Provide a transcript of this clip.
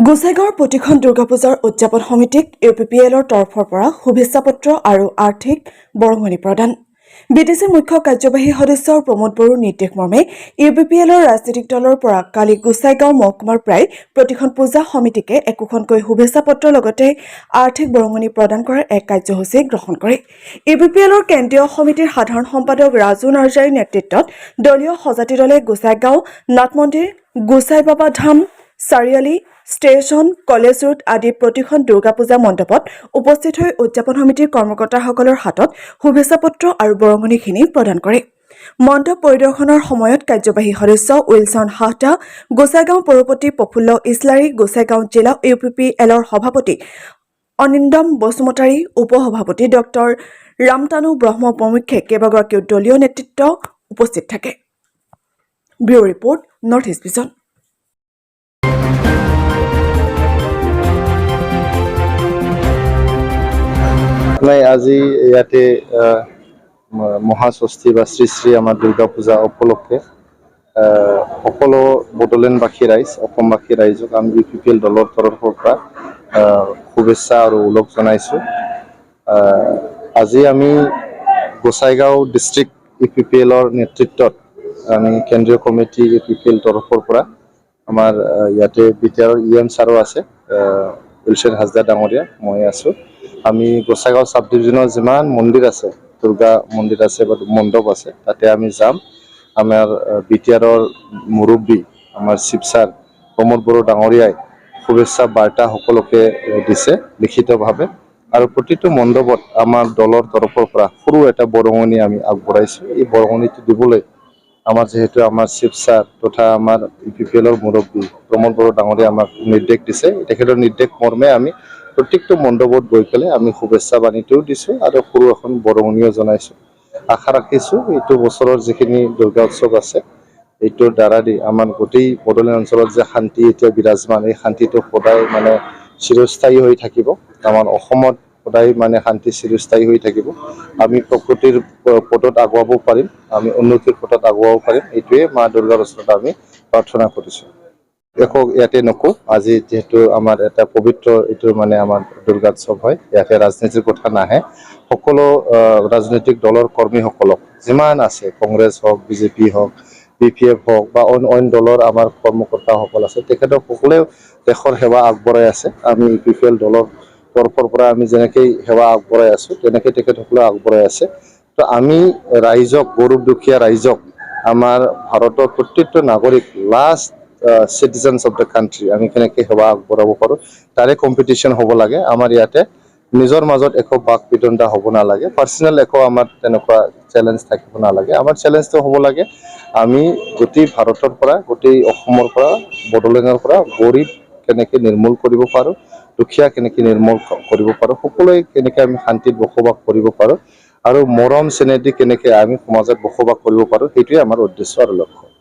গোসাইগাঁৱৰ প্ৰতিখন দুৰ্গা পূজাৰ উদযাপন সমিতিক ইউপিপিএলৰ তৰফৰ পৰা শুভেচ্ছা পত্ৰ আৰু আৰ্থিক বৰঙণি প্ৰদান। বিটিচিৰ মুখ্য কাৰ্যবাহী সদস্য প্ৰমোদ বড়োৰ নিৰ্দেশ মৰ্মে ইউপিপিএলৰ ৰাজনৈতিক দলৰ পৰা কালি গোসাইগাঁও মহকুমাৰ প্ৰায় প্ৰতিখন পূজা সমিতিকে একোখনকৈ শুভেচ্ছা পত্ৰৰ লগতে আৰ্থিক বৰঙণি প্ৰদান কৰাৰ এক কাৰ্যসূচী গ্ৰহণ কৰে। ইউপিপিএলৰ কেন্দ্ৰীয় সমিতিৰ সাধাৰণ সম্পাদক ৰাজু নাৰ্জাৰীৰ নেতৃত্বত দলীয় সজাতি দলে গোসাইগাঁও নাট মন্দিৰ, গোসাই বাবা ধাম, চাৰিআলি, ষ্টেচন, কলেজ ৰোড আদি প্ৰতিখন দুৰ্গা পূজা মণ্ডপত উপস্থিত হৈ উদযাপন সমিতিৰ কৰ্মকৰ্তাসকলৰ হাতত শুভেচ্ছা পত্ৰ আৰু বৰঙণিখিনি প্ৰদান কৰে। মণ্ডপ পৰিদৰ্শনৰ সময়ত কাৰ্যবাহী সদস্য উইলচন হাহদা, গোসাইগাঁও পৌৰপতি প্ৰফুল্ল ইছলাৰী, গোসাইগাঁও জিলা ইউপিপিএলৰ সভাপতি অনিন্দম বসুমতাৰী, উপসভাপতি ডক্টৰ ৰামতানু ব্ৰহ্ম প্ৰমুখ্যে কেইবাগৰাকীও দলীয় নেতৃত্ব উপস্থিত থাকে। Bureau report, north east vision. আজি ইয়াতে মহাষষ্ঠী বা শ্ৰী শ্ৰী আমাৰ দুৰ্গা পূজা উপলক্ষে সকলো বড়োলেণ্ডবাসী ৰাইজ, অসমবাসী ৰাইজক আমি ইউপিপিএল দলৰ তৰফৰ পৰা শুভেচ্ছা আৰু ওলগ জনাইছোঁ। আজি আমি গোসাইগাঁও ডিষ্ট্ৰিক্ট ইউপিপিএলৰ নেতৃত্বত আমি কেন্দ্ৰীয় কমিটি ইউপিপিএল তৰফৰ পৰা আমাৰ ইয়াতে বিটিআৰৰ EM ছাৰো আছে, উইলচন হাজদা ডাঙৰীয়া, মই আছোঁ। আমি গোসাইগাঁও সাব ডিভিজনৰ যিমান মন্দিৰ আছে, দুৰ্গা মন্দিৰ আছে বা মণ্ডপ আছে, তাতে আমি যাম। আমাৰ বিটিআৰৰ মুৰব্বী আমাৰ শিৱ ছাৰ প্ৰমোদ বড়ো ডাঙৰীয়াই শুভেচ্ছা বাৰ্তা সকলোকে দিছে লিখিতভাৱে, আৰু প্ৰতিটো মণ্ডপত আমাৰ দলৰ তৰফৰ পৰা সৰু এটা বৰঙণি আমি আগবঢ়াইছোঁ। এই বৰঙণিটো দিবলৈ আমাৰ যিহেতু আমাৰ শিৱ ছাৰ তথা আমাৰ ইউপিপিএলৰ মুৰব্বী প্ৰমোদ বড়ো ডাঙৰীয়াই আমাক নিৰ্দেশ দিছে, তেখেতৰ নিৰ্দেশ মৰ্মে আমি প্ৰত্যেকটো মণ্ডপত গৈ পেলাই আমি শুভেচ্ছা বাণীটোও দিছোঁ আৰু সৰু এখন বৰঙণিও জনাইছোঁ। আশা ৰাখিছোঁ এইটো বছৰৰ যিখিনি দুৰ্গা উৎসৱ আছে, এইটোৰ দ্বাৰা দি আমাৰ গোটেই বড়োলেণ্ড অঞ্চলত যে শান্তি এতিয়া বিৰাজমান, এই শান্তিটো সদায় মানে চিৰস্থায়ী হৈ থাকিব। আমাৰ অসমত সদায় মানে শান্তি চিৰস্থায়ী হৈ থাকিব। আমি প্ৰকৃতিৰ পথত আগুৱাব পাৰিম, আমি উন্নতিৰ পথত আগুৱাব পাৰিম। এইটোৱে মা দুৰ্গাৰ ওচৰত আমি প্ৰাৰ্থনা কৰিছোঁ। একো ইয়াতে নকওঁ, আজি যিহেতু আমাৰ এটা পবিত্ৰ এইটো মানে আমাৰ দুৰ্গা উৎসৱ হয়, ইয়াতে ৰাজনীতিৰ কথা নাহে। সকলো ৰাজনৈতিক দলৰ কৰ্মীসকলক যিমান আছে, কংগ্ৰেছ হওক, বিজেপি হওক, BPF হওক বা অইন দলৰ আমাৰ কৰ্মকৰ্তাসকল আছে, তেখেতক সকলোৱে দেশৰ সেৱা আগবঢ়াই আছে। আমি ইউপিপিএল দলৰ তৰফৰ পৰা আমি যেনেকৈ সেৱা আগবঢ়াই আছোঁ, তেনেকৈ তেখেতসকলে আগবঢ়াই আছে। তো আমি ৰাইজক, গৰীব দুখীয়া ৰাইজক, আমাৰ ভাৰতৰ প্ৰত্যেকটো নাগৰিক, last citizens of the country আমি কেনেকৈ সেৱা আগবঢ়াব পাৰোঁ, তাৰে কম্পিটিশ্যন হ'ব লাগে। আমাৰ ইয়াতে নিজৰ মাজত একো বাক বিতণ্ডা হ'ব নালাগে, পাৰ্চনেল একো আমাৰ তেনেকুৱা চেলেঞ্জ থাকিব নালাগে। আমাৰ চেলেঞ্জটো হ'ব লাগে আমি গোটেই ভাৰতৰ পৰা, গোটেই অসমৰ পৰা, বড়োলেণ্ডৰ পৰা গৰীব কেনেকৈ নিৰ্মূল কৰিব পাৰোঁ, দুখীয়া কেনেকৈ নিৰ্মূল কৰিব পাৰোঁ, সকলোৱে কেনেকৈ আমি শান্তিত বসবাস কৰিব পাৰোঁ আৰু মৰম চেনেহ দি কেনেকৈ আমি সমাজত বসবাস কৰিব পাৰোঁ, সেইটোৱে আমাৰ উদ্দেশ্য আৰু লক্ষ্য।